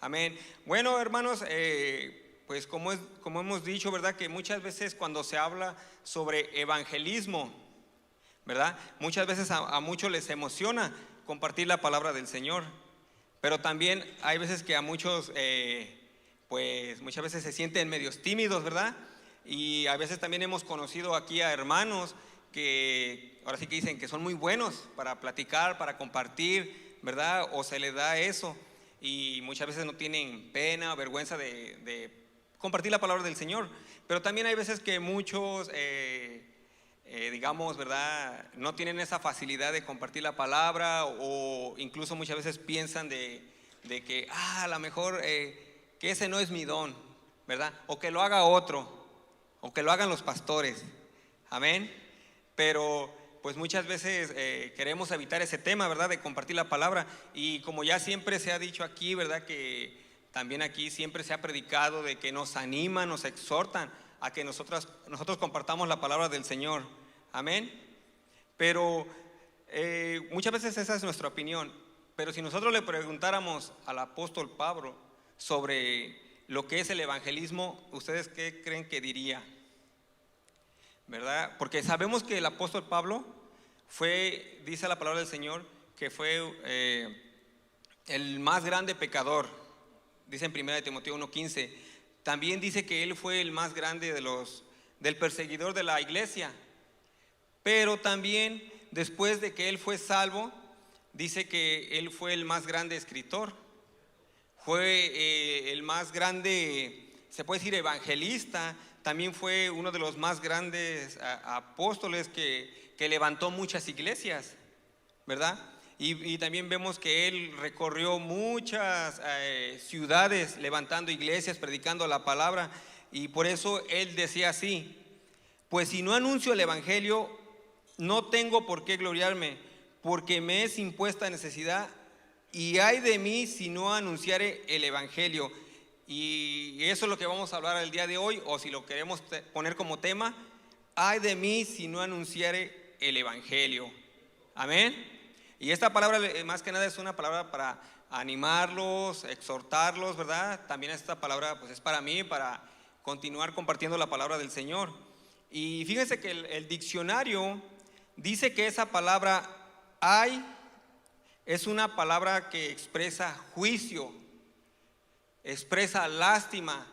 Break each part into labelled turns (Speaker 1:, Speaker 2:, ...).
Speaker 1: Amén. Bueno, hermanos, pues como hemos dicho, ¿verdad? Que muchas veces cuando se habla sobre evangelismo, ¿verdad? Muchas veces a muchos les emociona compartir la palabra del Señor, pero también hay veces que a muchos, pues muchas veces se sienten medios tímidos, ¿verdad? Y a veces también hemos conocido aquí a hermanos que ahora sí que dicen que son muy buenos para platicar, para compartir, ¿verdad? O se les da eso y muchas veces no tienen pena o vergüenza de compartir la palabra del Señor. Pero también hay veces que muchos, digamos, ¿verdad? No tienen esa facilidad de compartir la palabra o incluso muchas veces piensan de que, a lo mejor que ese no es mi don, ¿verdad? O que lo haga otro, o que lo hagan los pastores. Amén. Pero pues muchas veces queremos evitar ese tema, ¿verdad? De compartir la palabra. Y como ya siempre se ha dicho aquí, ¿verdad? Que también aquí siempre se ha predicado de que nos animan, nos exhortan a que nosotros compartamos la palabra del Señor. Amén. Pero muchas veces esa es nuestra opinión. Pero si nosotros le preguntáramos al apóstol Pablo sobre lo que es el evangelismo, ¿ustedes qué creen que diría? ¿Verdad? Porque sabemos que el apóstol Pablo fue, dice la palabra del Señor, que fue el más grande pecador. Dice en 1 Timoteo 1:15. También dice que él fue el más grande del perseguidor de la iglesia. Pero también después de que él fue salvo, dice que él fue el más grande escritor. Fue el más grande, se puede decir, evangelista. También fue uno de los más grandes apóstoles que levantó muchas iglesias, ¿verdad? Y también vemos que él recorrió muchas ciudades levantando iglesias, predicando la palabra. Y por eso él decía así: pues si no anuncio el evangelio, no tengo por qué gloriarme, porque me es impuesta necesidad, y ay de mí si no anunciare el evangelio. Y eso es lo que vamos a hablar el día de hoy, o si lo queremos poner como tema: ay de mí si no anunciare el evangelio. Amén. Y esta palabra más que nada es una palabra para animarlos, exhortarlos, ¿verdad? También esta palabra pues es para mí, para continuar compartiendo la palabra del Señor. Y fíjense que el diccionario dice que esa palabra ay es una palabra que expresa juicio, expresa lástima,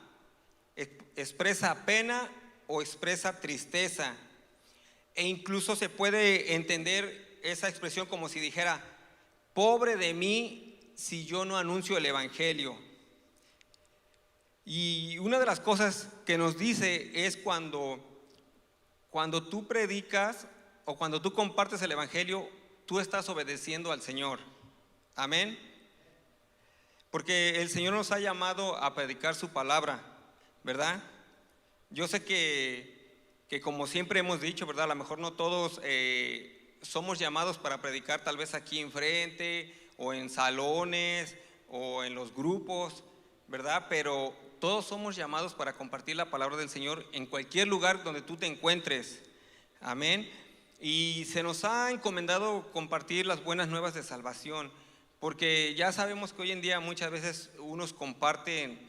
Speaker 1: expresa pena o expresa tristeza. E incluso se puede entender esa expresión como si dijera: pobre de mí si yo no anuncio el evangelio. Y una de las cosas que nos dice es cuando tú predicas o cuando tú compartes el evangelio, tú estás obedeciendo al Señor. Amén. Porque el Señor nos ha llamado a predicar su palabra, ¿verdad? Yo sé que como siempre hemos dicho, ¿verdad? A lo mejor no todos somos llamados para predicar tal vez aquí enfrente o en salones o en los grupos, ¿verdad? Pero todos somos llamados para compartir la palabra del Señor en cualquier lugar donde tú te encuentres. Amén. Y se nos ha encomendado compartir las buenas nuevas de salvación, porque ya sabemos que hoy en día muchas veces unos comparten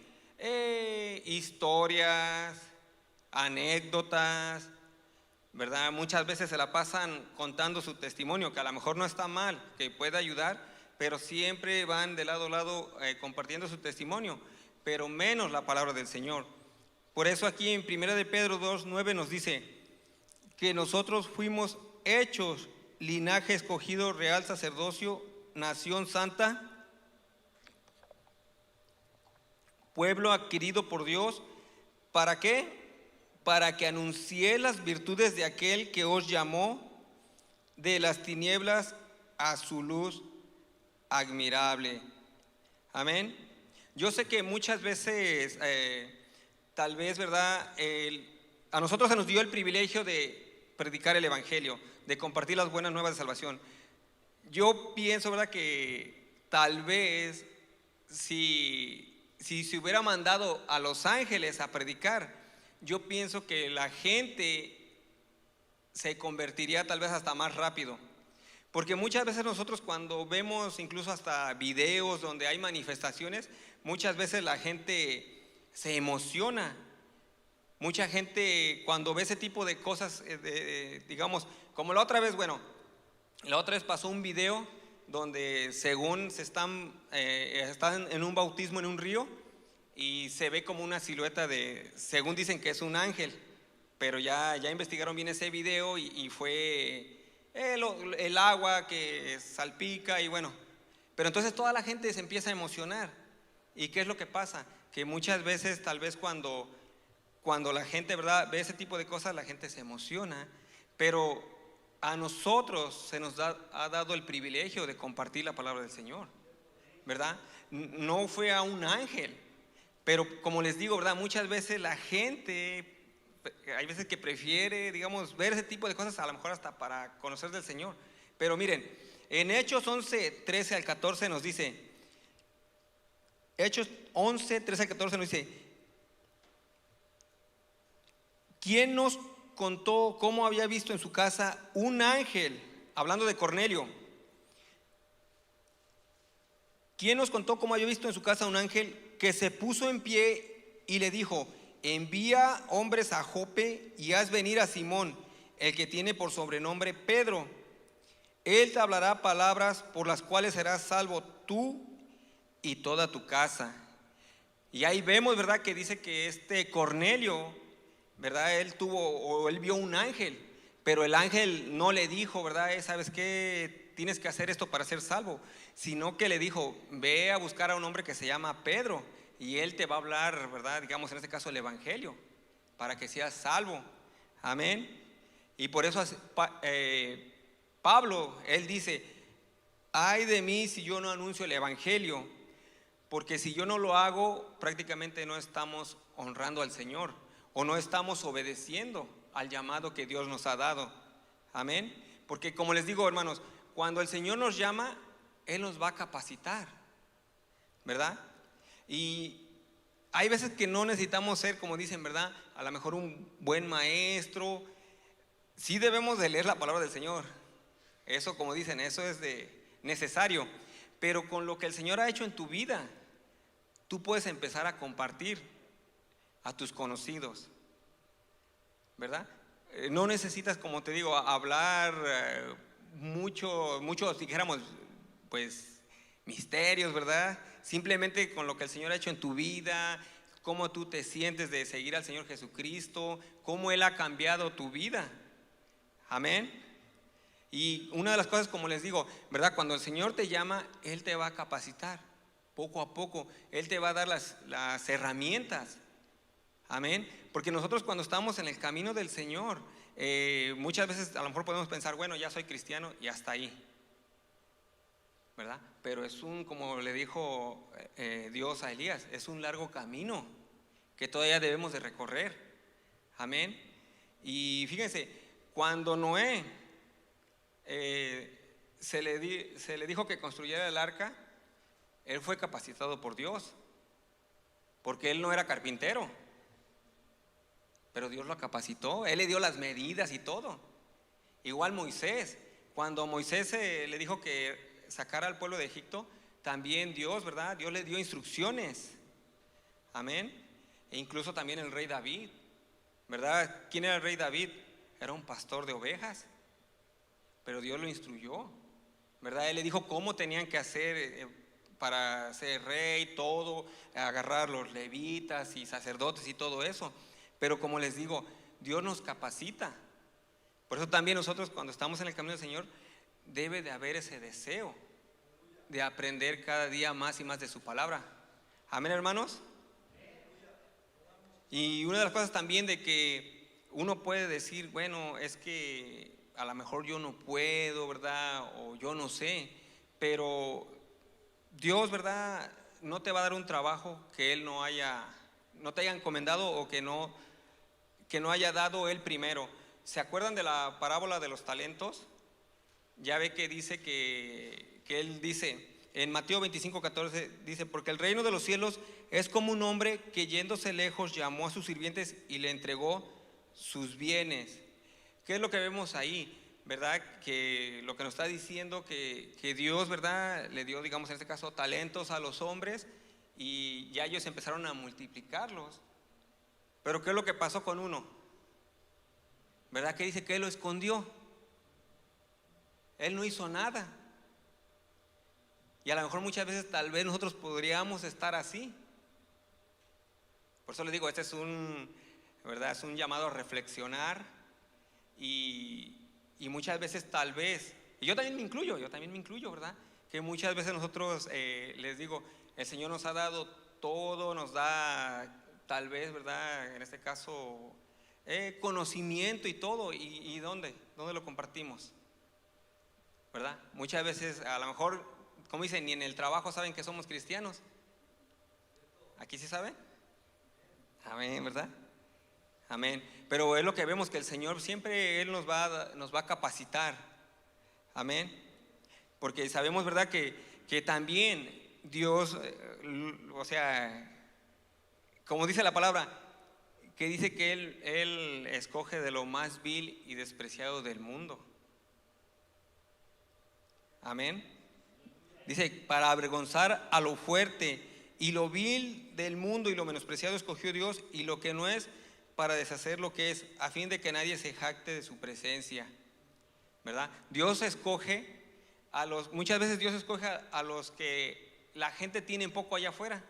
Speaker 1: historias, anécdotas, ¿verdad? Muchas veces se la pasan contando su testimonio, que a lo mejor no está mal, que puede ayudar, pero siempre van de lado a lado compartiendo su testimonio, pero menos la palabra del Señor. Por eso aquí en 1 de Pedro 2:9 nos dice que nosotros fuimos hechos linaje escogido, real sacerdocio, nación santa, pueblo adquirido por Dios. ¿Para qué? Para que anuncié las virtudes de aquel que os llamó de las tinieblas a su luz admirable. Amén. Yo sé que muchas veces, tal vez, ¿verdad? A nosotros se nos dio el privilegio de predicar el evangelio, de compartir las buenas nuevas de salvación. Yo pienso, ¿verdad?, que tal vez si se hubiera mandado a los ángeles a predicar, yo pienso que la gente se convertiría tal vez hasta más rápido, Porque muchas veces nosotros cuando vemos incluso hasta videos donde hay manifestaciones, muchas veces la gente se emociona. Mucha gente cuando ve ese tipo de cosas, digamos, como la otra vez, bueno, la otra vez pasó un video donde según están en un bautismo en un río y se ve como una silueta según dicen que es un ángel, pero ya investigaron bien ese video y fue el agua que salpica y bueno, pero entonces toda la gente se empieza a emocionar. ¿Y qué es lo que pasa? Que muchas veces tal vez cuando la gente, ¿verdad?, ve ese tipo de cosas, la gente se emociona, pero a nosotros se nos ha dado el privilegio de compartir la palabra del Señor, ¿verdad? No fue a un ángel, pero como les digo, ¿verdad?, muchas veces la gente, hay veces que prefiere, digamos, ver ese tipo de cosas, a lo mejor hasta para conocer del Señor. Pero miren, en Hechos 11, 13 al 14 nos dice, Hechos 11, 13 al 14 nos dice, ¿quién nos contó cómo había visto en su casa un ángel? Hablando de Cornelio. ¿Quién nos contó cómo había visto en su casa un ángel que se puso en pie y le dijo: envía hombres a Jope y haz venir a Simón, el que tiene por sobrenombre Pedro. Él te hablará palabras por las cuales serás salvo tú y toda tu casa. Y ahí vemos, ¿verdad?, que dice que este Cornelio, ¿verdad?, él vio un ángel, pero el ángel no le dijo, ¿verdad?, ¿sabes qué? Tienes que hacer esto para ser salvo, sino que le dijo: ve a buscar a un hombre que se llama Pedro y él te va a hablar, ¿verdad?, digamos en este caso el evangelio, para que seas salvo. Amén. Y por eso Pablo, él dice: ay de mí si yo no anuncio el evangelio, porque si yo no lo hago, prácticamente no estamos honrando al Señor o no estamos obedeciendo al llamado que Dios nos ha dado. Amén. Porque como les digo, hermanos, cuando el Señor nos llama, Él nos va a capacitar, ¿verdad? Y hay veces que no necesitamos ser, como dicen, ¿verdad?, a lo mejor un buen maestro. Sí debemos de leer la palabra del Señor, eso, como dicen, eso es necesario, pero con lo que el Señor ha hecho en tu vida, tú puedes empezar a compartir a tus conocidos, ¿verdad? No necesitas, como te digo, hablar mucho, dijéramos, pues, misterios, ¿verdad? Simplemente con lo que el Señor ha hecho en tu vida, cómo tú te sientes de seguir al Señor Jesucristo, cómo Él ha cambiado tu vida. Amén. Y una de las cosas, como les digo, ¿verdad?, cuando el Señor te llama, Él te va a capacitar poco a poco, Él te va a dar las herramientas. Amén. Porque nosotros cuando estamos en el camino del Señor, muchas veces a lo mejor podemos pensar: bueno, ya soy cristiano y hasta ahí, ¿verdad? Pero como le dijo Dios a Elías, es un largo camino que todavía debemos de recorrer. Amén. Y fíjense, cuando Noé se le dijo que construyera el arca, él fue capacitado por Dios, porque él no era carpintero, pero Dios lo capacitó, Él le dio las medidas y todo. Igual Moisés, cuando Moisés le dijo que sacara al pueblo de Egipto, también Dios, ¿verdad?, Dios le dio instrucciones. Amén. E incluso también el rey David, ¿verdad? ¿Quién era el rey David? Era un pastor de ovejas, pero Dios lo instruyó, ¿verdad? Él le dijo cómo tenían que hacer para ser rey, todo, agarrar los levitas y sacerdotes y todo eso. Pero como les digo, Dios nos capacita. Por eso también nosotros, cuando estamos en el camino del Señor, debe de haber ese deseo de aprender cada día más y más de su palabra. Amén, hermanos. Y una de las cosas también de que uno puede decir: bueno, es que a lo mejor yo no puedo, ¿verdad?, o yo no sé, pero Dios, ¿verdad?, no te va a dar un trabajo que Él no te haya encomendado o que no haya dado Él primero. ¿Se acuerdan de la parábola de los talentos? Ya ve que dice que Él dice en Mateo 25:14, dice: porque el reino de los cielos es como un hombre que, yéndose lejos, llamó a sus sirvientes y le entregó sus bienes. ¿Qué es lo que vemos ahí? ¿verdad? Que lo que nos está diciendo que Dios, ¿verdad? Le dio, digamos, en este caso, talentos a los hombres y ya ellos empezaron a multiplicarlos. Pero ¿qué es lo que pasó con uno? ¿Verdad? Que dice que él lo escondió. Él no hizo nada. Y a lo mejor muchas veces tal vez nosotros podríamos estar así. Por eso les digo, este es ¿verdad? Es un llamado a reflexionar y muchas veces tal vez, y yo también me incluyo, ¿verdad? Que muchas veces nosotros, les digo, el Señor nos ha dado todo, nos da tal vez, ¿verdad? En este caso, conocimiento y todo, ¿y dónde lo compartimos? ¿Verdad? Muchas veces, a lo mejor, como dicen, ni en el trabajo saben que somos cristianos. ¿Aquí sí saben? Amén, ¿verdad? Amén. Pero es lo que vemos, que el Señor siempre Él nos va a capacitar. Amén. Porque sabemos, ¿verdad? Que también Dios, o sea, como dice la palabra, que dice que Él escoge de lo más vil y despreciado del mundo. Amén. Dice, para avergonzar a lo fuerte, y lo vil del mundo y lo menospreciado escogió Dios, y lo que no es, para deshacer lo que es, a fin de que nadie se jacte de su presencia. ¿Verdad? Dios escoge muchas veces Dios escoge a los que la gente tiene poco allá afuera.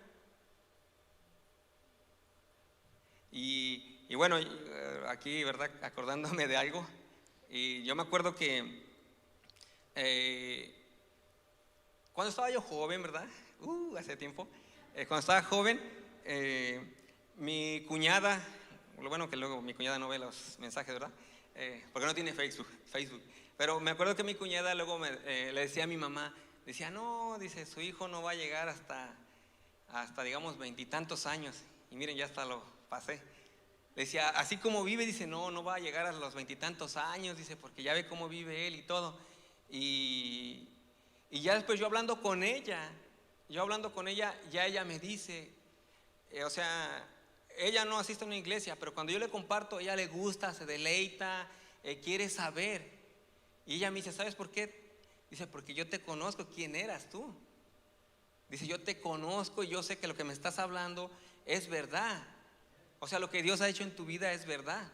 Speaker 1: Y bueno, aquí, ¿verdad? Acordándome de algo, y yo me acuerdo que cuando estaba yo joven, ¿verdad? Hace tiempo, cuando estaba joven, mi cuñada, lo bueno que luego mi cuñada no ve los mensajes, ¿verdad? Porque no tiene Facebook, pero me acuerdo que mi cuñada luego le decía a mi mamá, decía, no, dice, su hijo no va a llegar hasta digamos 20 y tantos años, y miren, ya hasta lo pasé. Le decía, así como vive, dice, no va a llegar a los 20 y tantos años, dice, porque ya ve cómo vive él y todo. Y ya después yo hablando con ella, ya ella me dice, o sea, ella no asiste a una iglesia, pero cuando yo le comparto, ella le gusta, se deleita, quiere saber. Y ella me dice, ¿sabes por qué? Dice, porque yo te conozco, ¿quién eras tú? Dice, yo te conozco y yo sé que lo que me estás hablando es verdad. O sea, lo que Dios ha hecho en tu vida es verdad.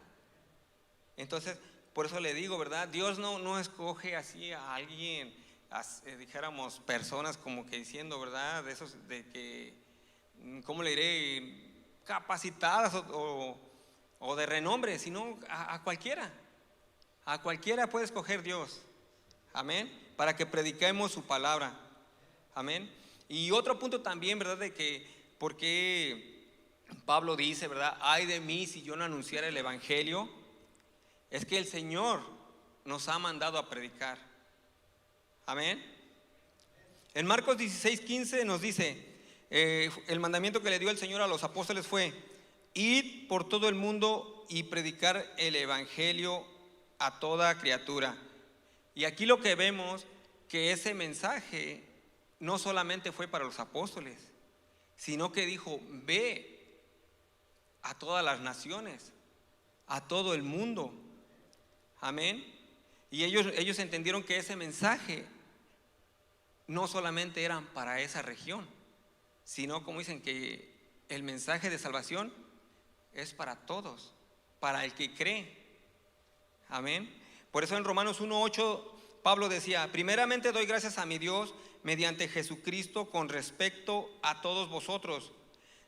Speaker 1: Entonces, por eso le digo, ¿verdad? Dios no escoge así a alguien, dijéramos, personas como que diciendo, ¿verdad? De esos, de que, ¿cómo le diré? Capacitadas o de renombre, sino a cualquiera. A cualquiera puede escoger Dios. Amén. Para que prediquemos su palabra. Amén. Y otro punto también, ¿verdad? De que, porque Pablo dice, ¿verdad? Ay de mí si yo no anunciara el evangelio. Es que el Señor nos ha mandado a predicar. Amén. En Marcos 16:15 nos dice, el mandamiento que le dio el Señor a los apóstoles fue: id por todo el mundo y predicar el evangelio a toda criatura. Y aquí lo que vemos, que ese mensaje no solamente fue para los apóstoles, sino que dijo, ve a todas las naciones, a todo el mundo. Amén. Y ellos entendieron que ese mensaje no solamente eran para esa región, sino, como dicen, que el mensaje de salvación es para todos, para el que cree. Amén. Por eso en Romanos 1:8 Pablo decía, primeramente doy gracias a mi Dios mediante Jesucristo con respecto a todos vosotros,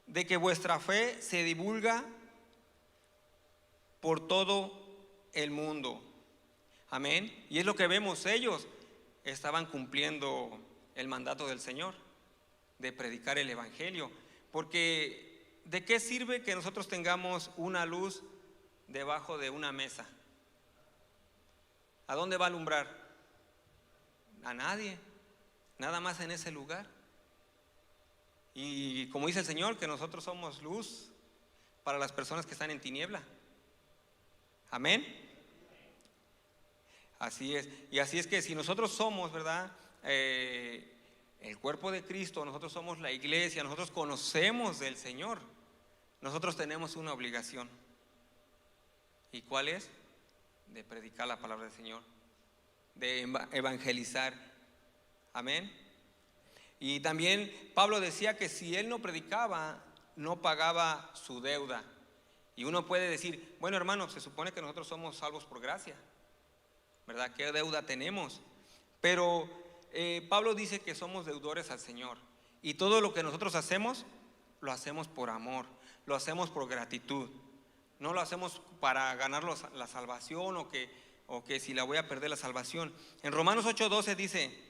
Speaker 1: de que vuestra fe se divulga por todo el mundo. Amén. Y es lo que vemos, ellos estaban cumpliendo el mandato del Señor de predicar el evangelio. Porque ¿de qué sirve que nosotros tengamos una luz debajo de una mesa? ¿A dónde va a alumbrar? A nadie, nada más en ese lugar. Y como dice el Señor, que nosotros somos luz para las personas que están en tiniebla. Amén. Así es. Y así es que si nosotros somos, ¿verdad? El cuerpo de Cristo, nosotros somos la iglesia, nosotros conocemos del Señor, nosotros tenemos una obligación. ¿Y cuál es? De predicar la palabra del Señor. de evangelizar. Amén. Y también Pablo decía que si él no predicaba, no pagaba su deuda. Y uno puede decir, bueno, hermano, se supone que nosotros somos salvos por gracia, ¿verdad? ¿Qué deuda tenemos? Pero Pablo dice que somos deudores al Señor. Y todo lo que nosotros hacemos, lo hacemos por amor, lo hacemos por gratitud. No lo hacemos para ganar la salvación o que si la voy a perder la salvación. En Romanos 8:12 dice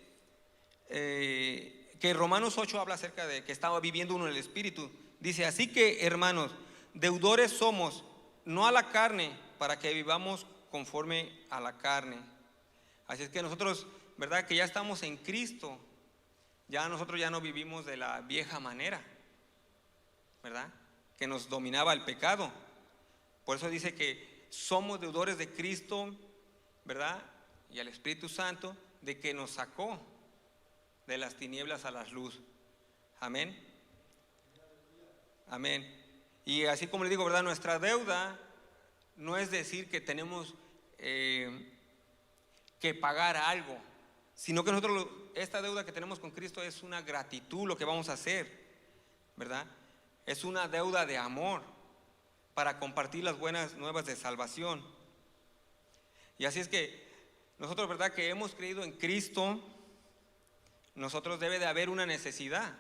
Speaker 1: que Romanos 8 habla acerca de que estaba viviendo uno en el Espíritu. Dice, así que hermanos, deudores somos, no a la carne, para que vivamos conforme a la carne. Así es que nosotros, ¿verdad? Que ya estamos en Cristo, nosotros ya no vivimos de la vieja manera, ¿verdad? Que nos dominaba el pecado. Por eso dice que somos deudores de Cristo, ¿verdad? Y al Espíritu Santo, de que nos sacó de las tinieblas a la luz. Amén. Amén. Y así como le digo, ¿verdad? Nuestra deuda no es decir que tenemos que pagar algo, sino que nosotros, esta deuda que tenemos con Cristo es una gratitud, lo que vamos a hacer, ¿verdad? Es una deuda de amor para compartir las buenas nuevas de salvación. Y así es que nosotros, ¿verdad? Que hemos creído en Cristo, nosotros debe de haber una necesidad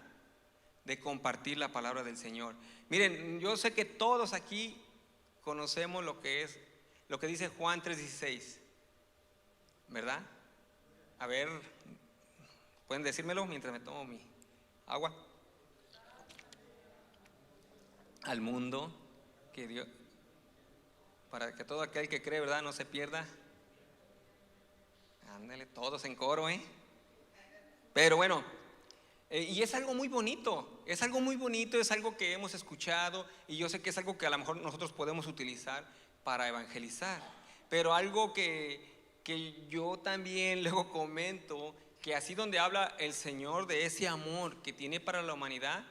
Speaker 1: de compartir la palabra del Señor. Miren, yo sé que todos aquí conocemos lo que dice Juan 3:16, ¿verdad? A ver, ¿pueden decírmelo mientras me tomo mi agua? Al mundo que Dios, para que todo aquel que cree, ¿verdad?, no se pierda. Ándale, todos en coro, Pero bueno, y es algo muy bonito, es algo muy bonito, es algo que hemos escuchado y yo sé que es algo que a lo mejor nosotros podemos utilizar para evangelizar. Pero algo que yo también luego comento, que así donde habla el Señor de ese amor que tiene para la humanidad,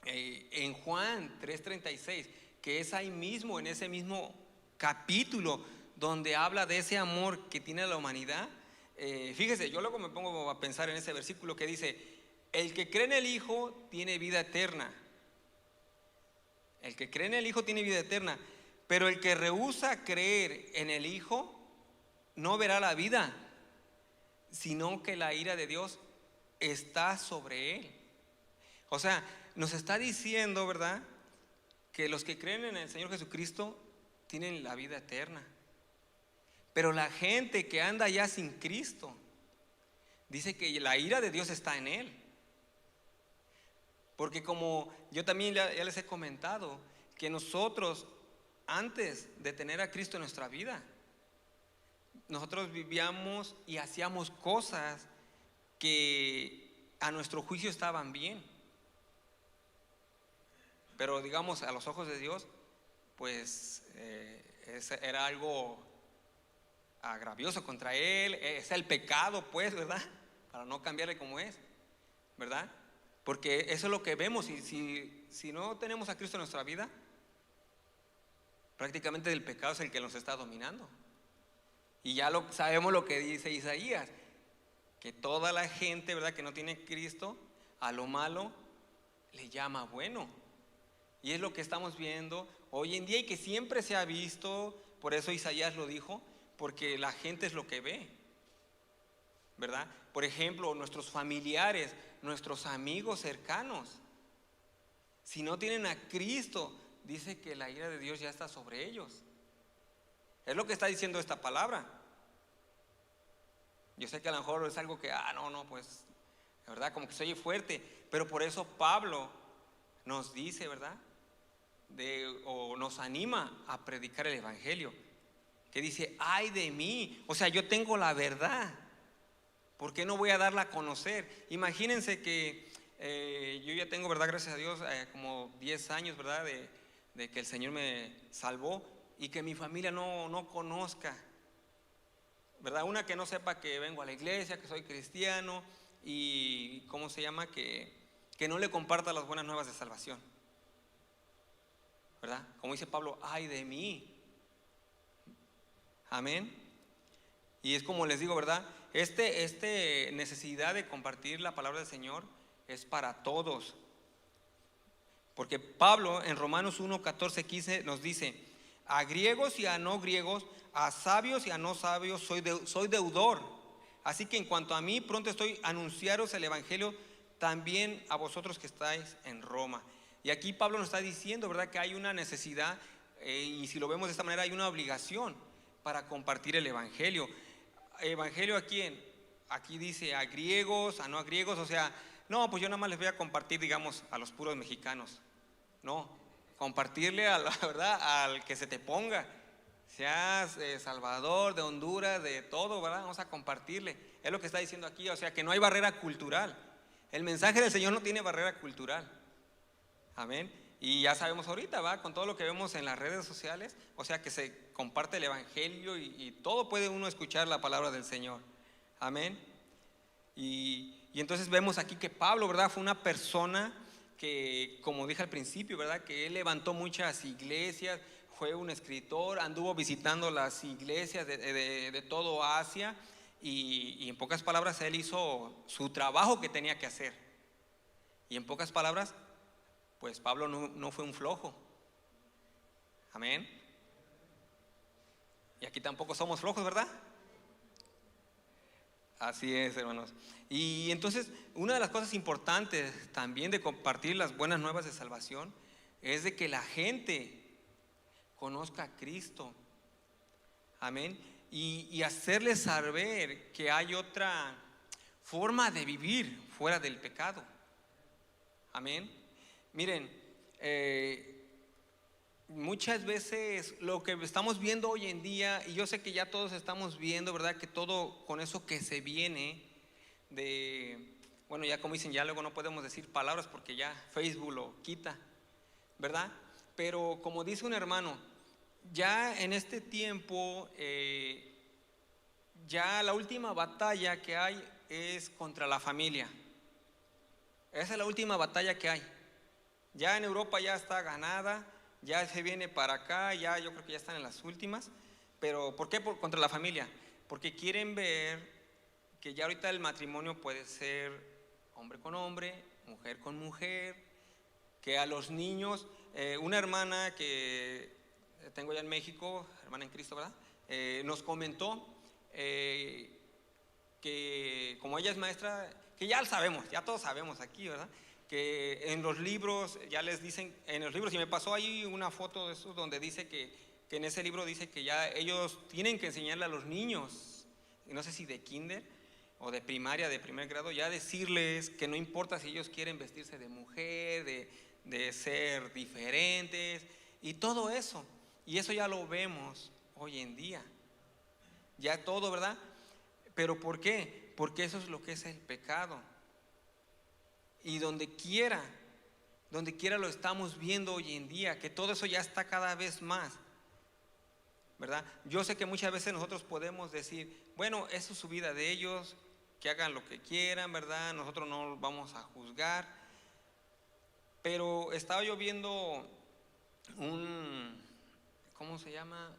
Speaker 1: en Juan 3:36, que es ahí mismo, en ese mismo capítulo donde habla de ese amor que tiene la humanidad. Fíjese, yo luego me pongo a pensar en ese versículo que dice, el que cree en el Hijo tiene vida eterna. El que cree en el Hijo tiene vida eterna, pero el que rehúsa creer en el Hijo no verá la vida, sino que la ira de Dios está sobre él. O sea, nos está diciendo, ¿verdad?, que los que creen en el Señor Jesucristo tienen la vida eterna. Pero la gente que anda ya sin Cristo, dice que la ira de Dios está en él. Porque como yo también ya les he comentado, que nosotros antes de tener a Cristo en nuestra vida, nosotros vivíamos y hacíamos cosas que a nuestro juicio estaban bien, pero digamos a los ojos de Dios pues era algo agravioso contra él, es el pecado pues, ¿verdad? Para no cambiarle como es, ¿verdad? Porque eso es lo que vemos, y si no tenemos a Cristo en nuestra vida, prácticamente el pecado es el que nos está dominando. Y ya sabemos lo que dice Isaías, que toda la gente, ¿verdad?, que no tiene Cristo, a lo malo le llama bueno. Y es lo que estamos viendo hoy en día y que siempre se ha visto. Por eso Isaías lo dijo, porque la gente es lo que ve, ¿verdad? Por ejemplo, nuestros familiares, nuestros amigos cercanos, si no tienen a Cristo, dice que la ira de Dios ya está sobre ellos. Es lo que está diciendo esta palabra. Yo sé que a lo mejor es algo que, pues, la verdad, como que se oye fuerte, pero por eso Pablo nos dice, ¿verdad?, o nos anima a predicar el evangelio, que dice, ay de mí, o sea, yo tengo la verdad, ¿por qué no voy a darla a conocer? Imagínense que yo ya tengo, ¿verdad?, gracias a Dios, como 10 años, ¿verdad?, de que el Señor me salvó, y que mi familia no conozca, ¿verdad? Una que no sepa que vengo a la iglesia, que soy cristiano, y ¿cómo se llama? Que no le comparta las buenas nuevas de salvación, ¿verdad? Como dice Pablo, ay de mí. Amén. Y es como les digo, ¿verdad? Este necesidad de compartir la palabra del Señor es para todos. Porque Pablo en Romanos 1, 14, 15 nos dice: a griegos y a no griegos, a sabios y a no sabios, soy deudor. Así que en cuanto a mí, pronto estoy a anunciaros el evangelio también a vosotros que estáis en Roma. Y aquí Pablo nos está diciendo, ¿verdad?, que hay una necesidad, y si lo vemos de esta manera, hay una obligación para compartir el evangelio. ¿Evangelio a quién? Aquí dice a griegos, a no griegos. O sea, no, pues yo nada más les voy a compartir, digamos, a los puros mexicanos. No, compartirle a la verdad al que se te ponga, seas de Salvador, de Honduras, de todo, ¿verdad? Vamos a compartirle. Es lo que está diciendo aquí, o sea, que no hay barrera cultural. El mensaje del Señor no tiene barrera cultural. Amén. Y ya sabemos ahorita, ¿va? Con todo lo que vemos en las redes sociales, o sea, que se comparte el evangelio y todo puede uno escuchar la palabra del Señor. Amén. Y entonces vemos aquí que Pablo, ¿verdad?, fue una persona que, como dije al principio, ¿verdad?, que él levantó muchas iglesias, fue un escritor, anduvo visitando las iglesias de todo Asia, y en pocas palabras él hizo su trabajo que tenía que hacer. Y en pocas palabras, pues Pablo no fue un flojo. Amén. Y aquí tampoco somos flojos, ¿verdad? Así es, hermanos. Y entonces, una de las cosas importantes también de compartir las buenas nuevas de salvación es de que la gente conozca a Cristo. Amén. Y hacerles saber que hay otra forma de vivir fuera del pecado. Amén. Miren, muchas veces lo que estamos viendo hoy en día, y yo sé que ya todos estamos viendo, ¿verdad?, que todo con eso que se viene bueno, ya como dicen, ya luego no podemos decir palabras porque ya Facebook lo quita, ¿verdad? Pero como dice un hermano, ya en este tiempo, ya la última batalla que hay es contra la familia. Esa es la última batalla que hay. Ya en Europa ya está ganada, ya se viene para acá, ya yo creo que ya están en las últimas. Pero ¿por qué contra la familia? Porque quieren ver que ya ahorita el matrimonio puede ser hombre con hombre, mujer con mujer, que a los niños, una hermana que tengo ya en México, hermana en Cristo, ¿verdad?, nos comentó que como ella es maestra, que ya lo sabemos, ya todos sabemos aquí, ¿verdad?, que en los libros, ya les dicen, en los libros, y me pasó ahí una foto de eso donde dice que en ese libro dice que ya ellos tienen que enseñarle a los niños, no sé si de kinder o de primaria, de primer grado, ya decirles que no importa si ellos quieren vestirse de mujer, de ser diferentes y todo eso. Y eso ya lo vemos hoy en día, ya todo, ¿verdad? ¿Pero por qué? Porque eso es lo que es el pecado. Y donde quiera lo estamos viendo hoy en día, que todo eso ya está cada vez más, ¿verdad? Yo sé que muchas veces nosotros podemos decir, bueno, eso es su vida de ellos, que hagan lo que quieran, ¿verdad? Nosotros no vamos a juzgar. Pero estaba yo viendo ¿cómo se llama?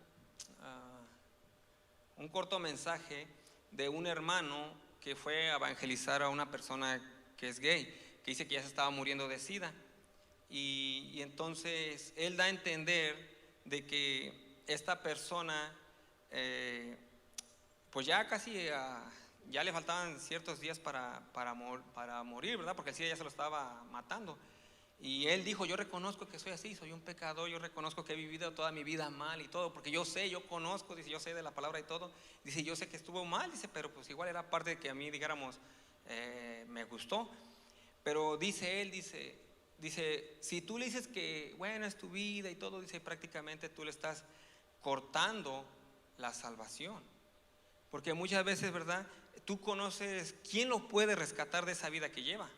Speaker 1: Un cortometraje de un hermano que fue a evangelizar a una persona que es gay, que dice que ya se estaba muriendo de SIDA. Y entonces él da a entender de que esta persona, pues ya casi ya le faltaban ciertos días para morir, ¿verdad? Porque el SIDA ya se lo estaba matando. Y él dijo, yo reconozco que soy así, soy un pecador, yo reconozco que he vivido toda mi vida mal y todo, porque yo conozco, dice, yo sé de la palabra y todo. Dice, yo sé que estuvo mal, dice, pero pues igual era parte de que a mí, digáramos, me gustó. Pero dice él, dice, si tú le dices que, bueno, es tu vida y todo, dice, prácticamente tú le estás cortando la salvación. Porque muchas veces, ¿verdad?, tú conoces quién lo puede rescatar de esa vida que lleva.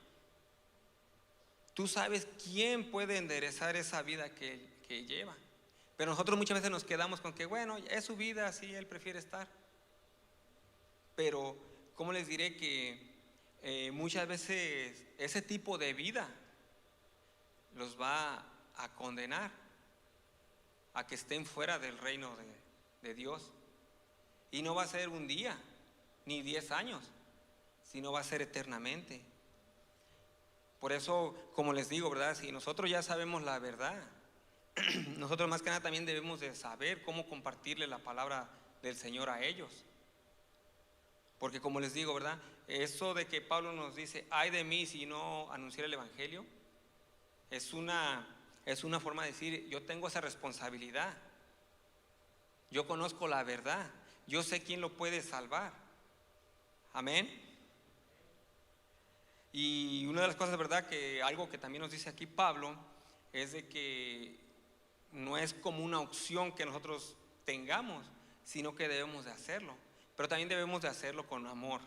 Speaker 1: Tú sabes quién puede enderezar esa vida que lleva. Pero nosotros muchas veces nos quedamos con que, bueno, es su vida, así él prefiere estar. Pero, ¿cómo les diré que muchas veces ese tipo de vida los va a condenar a que estén fuera del reino de Dios? Y no va a ser un día, ni 10 años, sino va a ser eternamente. Por eso, como les digo, ¿verdad? Si nosotros ya sabemos la verdad, nosotros más que nada también debemos de saber cómo compartirle la palabra del Señor a ellos. Porque como les digo, ¿verdad? Eso de que Pablo nos dice, ay de mí si no anunciar el Evangelio, es una forma de decir, yo tengo esa responsabilidad. Yo conozco la verdad. Yo sé quién lo puede salvar. Amén. Y una de las cosas, ¿verdad? Que algo que también nos dice aquí Pablo es de que no es como una opción que nosotros tengamos, sino que debemos de hacerlo. Pero también debemos de hacerlo con amor.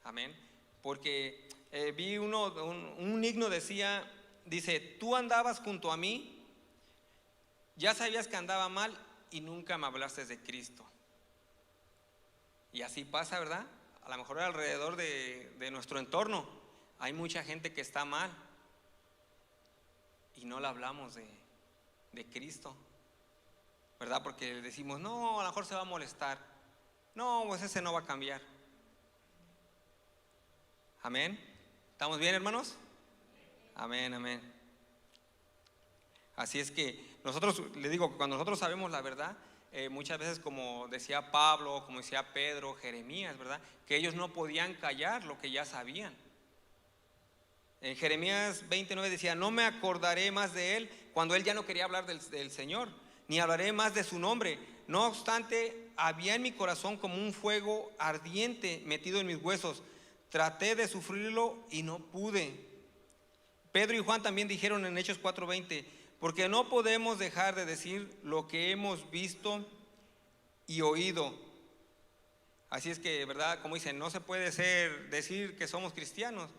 Speaker 1: Amén. Porque vi un himno dice, tú andabas junto a mí, ya sabías que andaba mal y nunca me hablaste de Cristo. Y así pasa, ¿verdad? A lo mejor alrededor de nuestro entorno hay mucha gente que está mal y no le hablamos de Cristo, ¿verdad? Porque le decimos, no, a lo mejor se va a molestar. No, pues ese no va a cambiar. Amén. ¿Estamos bien, hermanos? Amén, amén. Así es que nosotros, le digo, cuando nosotros sabemos la verdad, muchas veces, como decía Pablo, como decía Pedro, Jeremías, ¿verdad? Que ellos no podían callar lo que ya sabían. En Jeremías 29 decía, no me acordaré más de él, cuando él ya no quería hablar del Señor, ni hablaré más de su nombre. No obstante, había en mi corazón como un fuego ardiente metido en mis huesos. Traté de sufrirlo y no pude. Pedro y Juan también dijeron en Hechos 4:20, porque no podemos dejar de decir lo que hemos visto y oído. Así es que, ¿verdad? Como dicen, no se puede decir que somos cristianos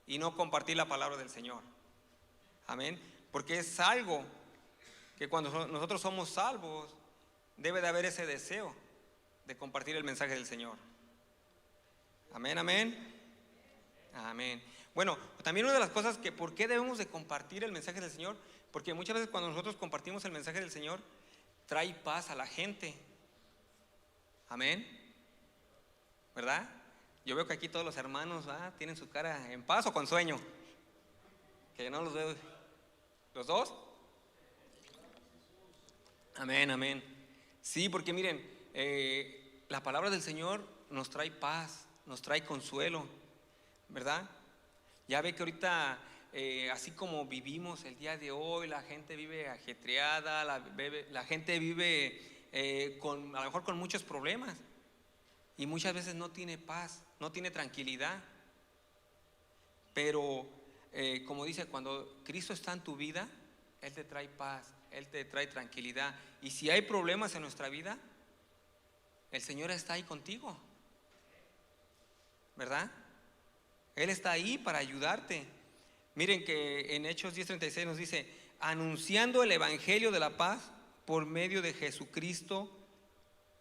Speaker 1: y no compartir la palabra del Señor. Amén. Porque es algo que cuando nosotros somos salvos, debe de haber ese deseo de compartir el mensaje del Señor. Amén, amén. Amén. Bueno, también una de las cosas que ¿por qué debemos de compartir el mensaje del Señor? Porque muchas veces cuando nosotros compartimos el mensaje del Señor, trae paz a la gente. Amén. ¿Verdad? Yo veo que aquí todos los hermanos tienen su cara en paz o con sueño. Que no los veo. ¿Los dos? Amén, amén. Sí, porque miren, la palabra del Señor nos trae paz, nos trae consuelo, ¿verdad? Ya ve que ahorita, así como vivimos el día de hoy, la gente vive ajetreada, la gente vive a lo mejor con muchos problemas y muchas veces no tiene paz, no tiene tranquilidad. Pero como dice, cuando Cristo está en tu vida, Él te trae paz, Él te trae tranquilidad. Y si hay problemas en nuestra vida, el Señor está ahí contigo, ¿verdad? Él está ahí para ayudarte. Miren que en Hechos 10:36 nos dice, anunciando el evangelio de la paz por medio de Jesucristo,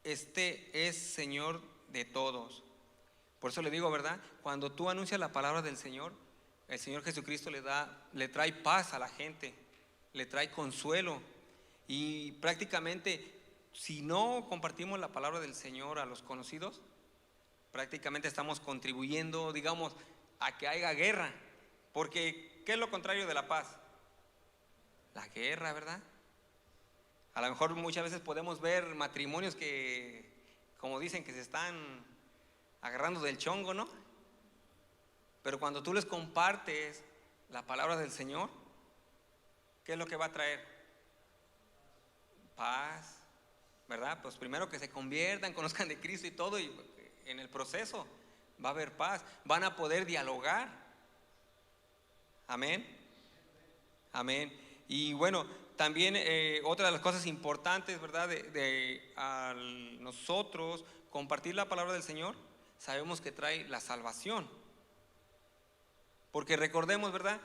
Speaker 1: este es Señor de todos. Por eso le digo, ¿verdad? Cuando tú anuncias la palabra del Señor, el Señor Jesucristo le trae paz a la gente, le trae consuelo. Y prácticamente, si no compartimos la palabra del Señor a los conocidos, prácticamente estamos contribuyendo, digamos, a que haya guerra. Porque, ¿qué es lo contrario de la paz? La guerra, ¿verdad? A lo mejor muchas veces podemos ver matrimonios que, como dicen, que se están agarrando del chongo, ¿no? Pero cuando tú les compartes la palabra del Señor, ¿qué es lo que va a traer? Paz, ¿verdad? Pues primero que se conviertan, conozcan de Cristo y todo, y en el proceso va a haber paz, van a poder dialogar. Amén. Amén. Y bueno, también otra de las cosas importantes, ¿verdad? A nosotros compartir la palabra del Señor, sabemos que trae la salvación. Porque recordemos, ¿verdad?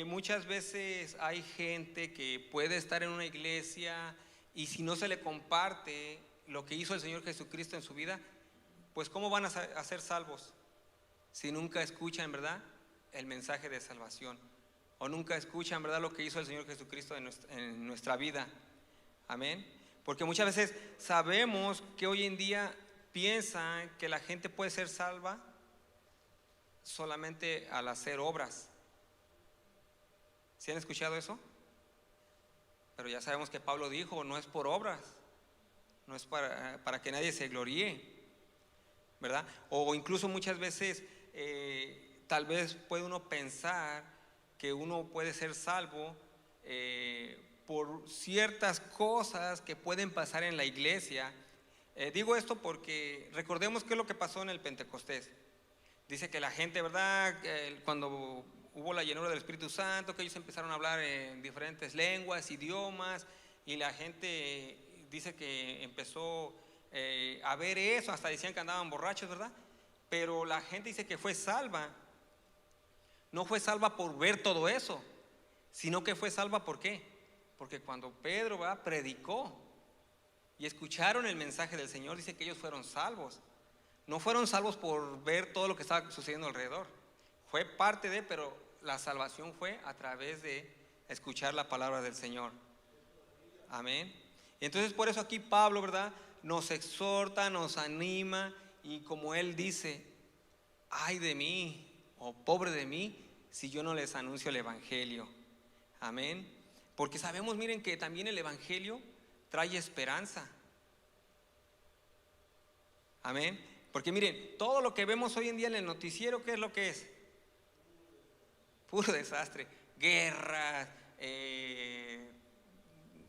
Speaker 1: Muchas veces hay gente que puede estar en una iglesia y si no se le comparte lo que hizo el Señor Jesucristo en su vida, pues ¿cómo van a ser salvos? Si nunca escuchan, ¿verdad?, el mensaje de salvación, o nunca escuchan, ¿verdad?, lo que hizo el Señor Jesucristo en nuestra vida. Amén. Porque muchas veces sabemos que hoy en día piensan que la gente puede ser salva solamente al hacer obras. ¿Sí han escuchado eso? Pero ya sabemos que Pablo dijo, no es por obras, no es para que nadie se gloríe, ¿verdad? O incluso muchas veces tal vez puede uno pensar que uno puede ser salvo por ciertas cosas que pueden pasar en la iglesia. Digo esto porque recordemos qué es lo que pasó en el Pentecostés. Dice que la gente, ¿verdad? Cuando hubo la llenura del Espíritu Santo, que ellos empezaron a hablar en diferentes lenguas, idiomas, y la gente dice que empezó a ver eso, hasta decían que andaban borrachos, ¿verdad? Pero la gente dice que fue salva. No fue salva por ver todo eso, sino que fue salva ¿por qué? Porque cuando Pedro predicó y escucharon el mensaje del Señor, dice que ellos fueron salvos. No fueron salvos por ver todo lo que estaba sucediendo alrededor. Fue parte de, pero la salvación fue a través de escuchar la palabra del Señor. Amén. Y entonces por eso aquí Pablo, ¿verdad?, nos exhorta, nos anima, y como él dice, ay de mí, o pobre de mí, si yo no les anuncio el evangelio. Amén. Porque sabemos, miren, que también el evangelio trae esperanza. Amén. Porque miren, todo lo que vemos hoy en día en el noticiero, ¿qué es lo que es? Puro desastre, guerras,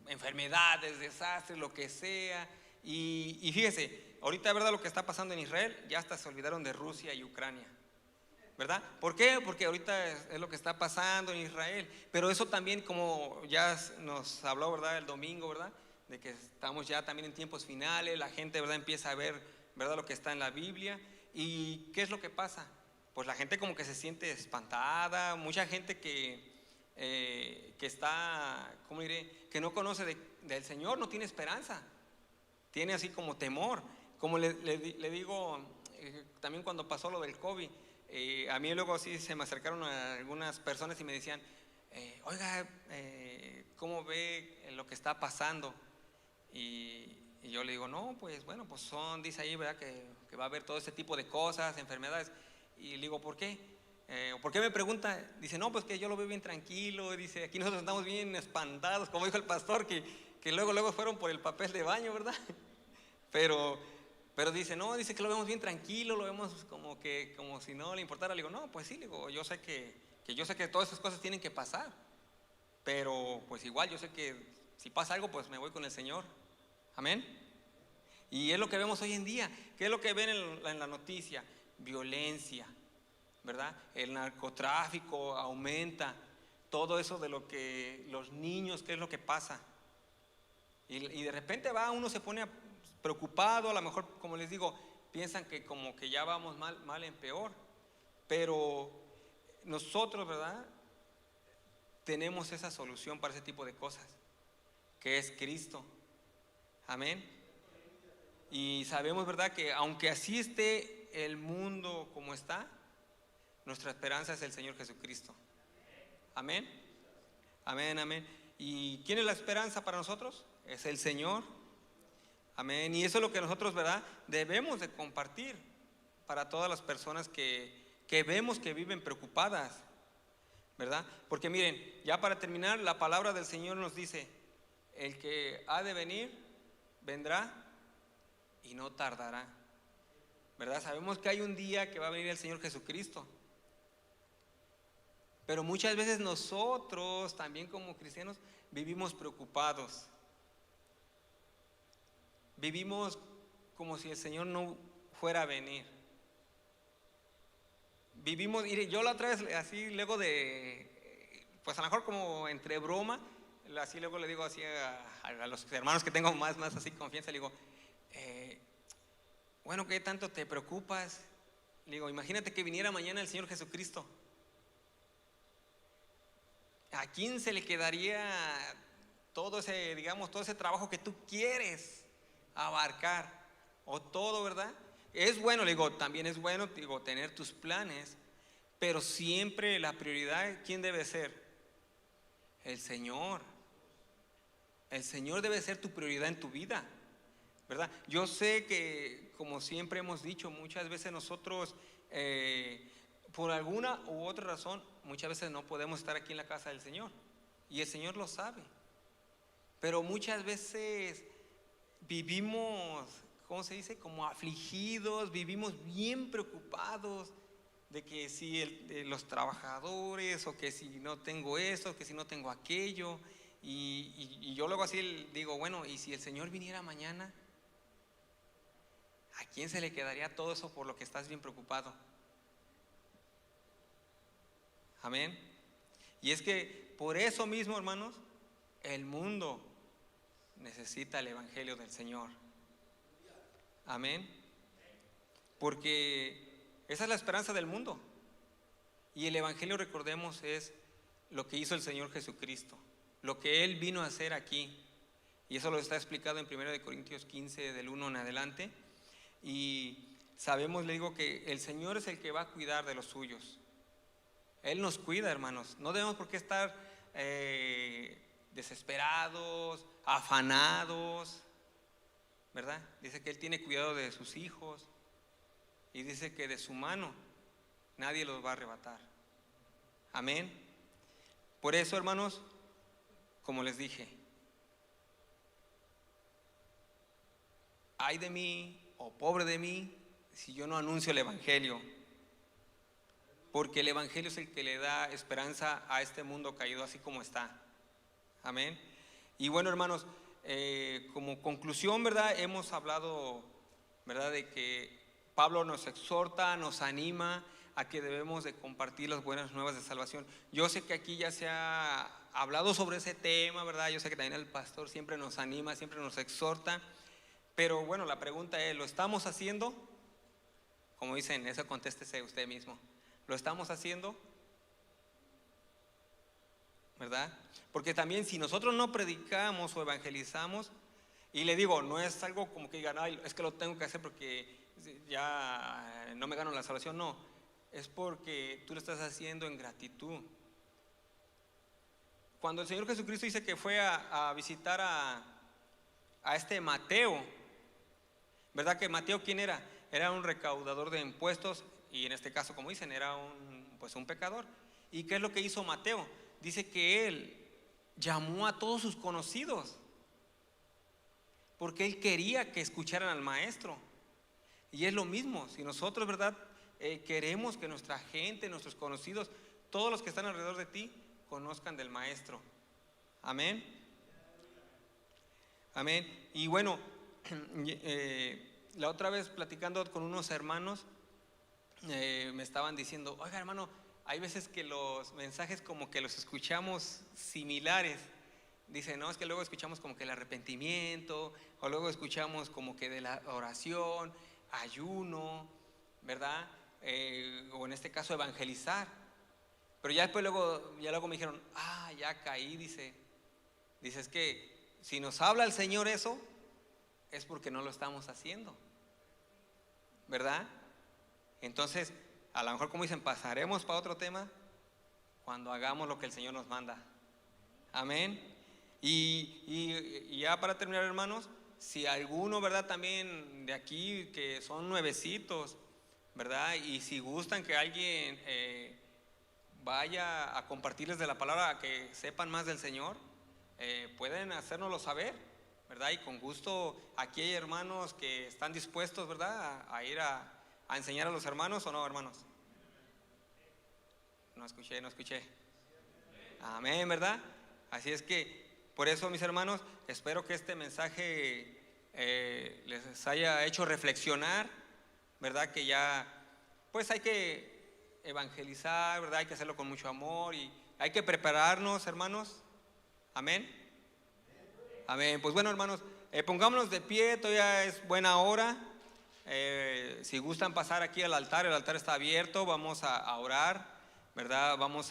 Speaker 1: enfermedades, desastres, lo que sea. Y fíjese, ahorita, ¿verdad?, lo que está pasando en Israel, ya hasta se olvidaron de Rusia y Ucrania, ¿verdad? ¿Por qué? Porque ahorita es lo que está pasando en Israel. Pero eso también, como ya nos habló, ¿verdad?, el domingo, ¿verdad?, de que estamos ya también en tiempos finales, la gente, ¿verdad?, empieza a ver, ¿verdad?, lo que está en la Biblia. ¿Y qué es lo que pasa? Pues la gente como que se siente espantada, mucha gente que está, ¿cómo diré?, que no conoce del Señor, no tiene esperanza, tiene así como temor. Como le digo, también cuando pasó lo del COVID, a mí luego sí se me acercaron a algunas personas y me decían, oiga, ¿cómo ve lo que está pasando? Y yo le digo, no, pues bueno, pues dice ahí, ¿verdad?, que va a haber todo ese tipo de cosas, enfermedades. Y le digo, ¿por qué? ¿Por qué me pregunta? Dice, no, pues que yo lo veo bien tranquilo. Dice, aquí nosotros estamos bien espantados, como dijo el pastor, que luego fueron por el papel de baño, ¿verdad? Pero dice, no, dice que lo vemos bien tranquilo, lo vemos como si no le importara. Le digo, no, pues sí, le digo, yo sé que todas esas cosas tienen que pasar, pero pues igual yo sé que si pasa algo, pues me voy con el Señor. Amén. Y es lo que vemos hoy en día. ¿Qué es lo que ven en la noticia? Violencia, ¿verdad? El narcotráfico aumenta, todo eso de lo que los niños, ¿qué es lo que pasa? Y de repente uno se pone preocupado, a lo mejor, como les digo, piensan que como que ya vamos mal en peor, pero nosotros, ¿verdad?, tenemos esa solución para ese tipo de cosas, que es Cristo. Amén. Y sabemos, ¿verdad?, que aunque así esté el mundo como está, nuestra esperanza es el Señor Jesucristo. Amén. Amén, amén. ¿Y quién es la esperanza para nosotros? Es el Señor. Amén. Y eso es lo que nosotros, ¿verdad?, debemos de compartir para todas las personas que vemos que viven preocupadas, ¿verdad? Porque miren, ya para terminar, la palabra del Señor nos dice, el que ha de venir, vendrá y no tardará, ¿verdad? Sabemos que hay un día que va a venir el Señor Jesucristo, pero muchas veces nosotros también como cristianos vivimos preocupados, vivimos como si el Señor no fuera a venir. Vivimos, y yo la otra vez así luego pues a lo mejor como entre broma, así luego le digo así a los hermanos que tengo más así confianza, le digo, bueno, ¿qué tanto te preocupas? Le digo, imagínate que viniera mañana el Señor Jesucristo. ¿A quién se le quedaría todo ese, digamos, todo ese trabajo que tú quieres abarcar? O todo, ¿verdad? Es bueno, le digo, también es bueno, digo, tener tus planes, pero siempre la prioridad, ¿quién debe ser? El Señor. El Señor debe ser tu prioridad en tu vida, ¿verdad? Yo sé que, como siempre hemos dicho, muchas veces nosotros, por alguna u otra razón, muchas veces no podemos estar aquí en la casa del Señor. Y el Señor lo sabe. Pero muchas veces vivimos, ¿cómo se dice? Como afligidos, vivimos bien preocupados de que si los trabajadores, o que si no tengo eso, que si no tengo aquello. Y yo luego así digo, bueno, ¿y si el Señor viniera mañana? ¿A quién se le quedaría todo eso por lo que estás bien preocupado? Amén. Y es que por eso mismo, hermanos, el mundo necesita el evangelio del Señor. Amén. Porque esa es la esperanza del mundo. Y el evangelio, recordemos, es lo que hizo el Señor Jesucristo, lo que Él vino a hacer aquí. Y eso lo está explicado en 1 Corintios 15, del 1 en adelante. Y sabemos, le digo, que el Señor es el que va a cuidar de los suyos. Él nos cuida, hermanos. No debemos por qué estar desesperados, afanados, ¿verdad? Dice que Él tiene cuidado de sus hijos. Y dice que de su mano nadie los va a arrebatar. Amén. Por eso, hermanos, como les dije, ay de mí, o pobre de mí, si yo no anuncio el evangelio. Porque el evangelio es el que le da esperanza a este mundo caído así como está. Amén. Y bueno, hermanos, como conclusión, ¿verdad? Hemos hablado, ¿verdad?, de que Pablo nos exhorta, nos anima a que debemos de compartir las buenas nuevas de salvación. Yo sé que aquí ya se ha hablado sobre ese tema, ¿verdad? Yo sé que también el pastor siempre nos anima, siempre nos exhorta. Pero bueno, la pregunta es, ¿lo estamos haciendo? Como dicen, eso contéstese usted mismo. ¿Lo estamos haciendo? ¿Verdad? Porque también si nosotros no predicamos o evangelizamos, y le digo, no es algo como que digan, ay, es que lo tengo que hacer porque ya no me gano la salvación. No, es porque tú lo estás haciendo en gratitud. Cuando el Señor Jesucristo dice que fue a visitar a este Mateo, ¿verdad? Que Mateo, ¿quién era? Era un recaudador de impuestos, y en este caso, como dicen, era un pecador. ¿Y qué es lo que hizo Mateo? Dice que él llamó a todos sus conocidos, porque él quería que escucharan al maestro. Y es lo mismo, si nosotros, ¿verdad?, queremos que nuestra gente, nuestros conocidos, todos los que están alrededor de ti, conozcan del maestro. Amén. Amén. Y bueno, la otra vez platicando con unos hermanos, me estaban diciendo, oiga, hermano, hay veces que los mensajes como que los escuchamos similares. Dice, no, es que luego escuchamos como que el arrepentimiento, o luego escuchamos como que de la oración, ayuno, ¿verdad? O en este caso evangelizar. Pero ya después luego me dijeron, ya caí, dice, es que si nos habla el Señor eso, es porque no lo estamos haciendo, ¿verdad? Entonces, a lo mejor, como dicen, pasaremos para otro tema cuando hagamos lo que el Señor nos manda. Amén. Y ya para terminar, hermanos, si alguno, ¿verdad?, también de aquí que son nuevecitos, ¿verdad?, y si gustan que alguien vaya a compartirles de la palabra, que sepan más del Señor, pueden hacérnoslo saber, ¿verdad? Y con gusto, aquí hay hermanos que están dispuestos, ¿verdad?, a ir a enseñar a los hermanos, ¿o no, hermanos? No escuché. Amén, ¿verdad? Así es que, por eso, mis hermanos, espero que este mensaje les haya hecho reflexionar, ¿verdad? Que ya, pues hay que evangelizar, ¿verdad? Hay que hacerlo con mucho amor y hay que prepararnos, hermanos. Amén. Amén. Pues bueno, hermanos, pongámonos de pie, todavía es buena hora. Si gustan pasar aquí al altar, el altar está abierto, vamos a orar, ¿verdad? Vamos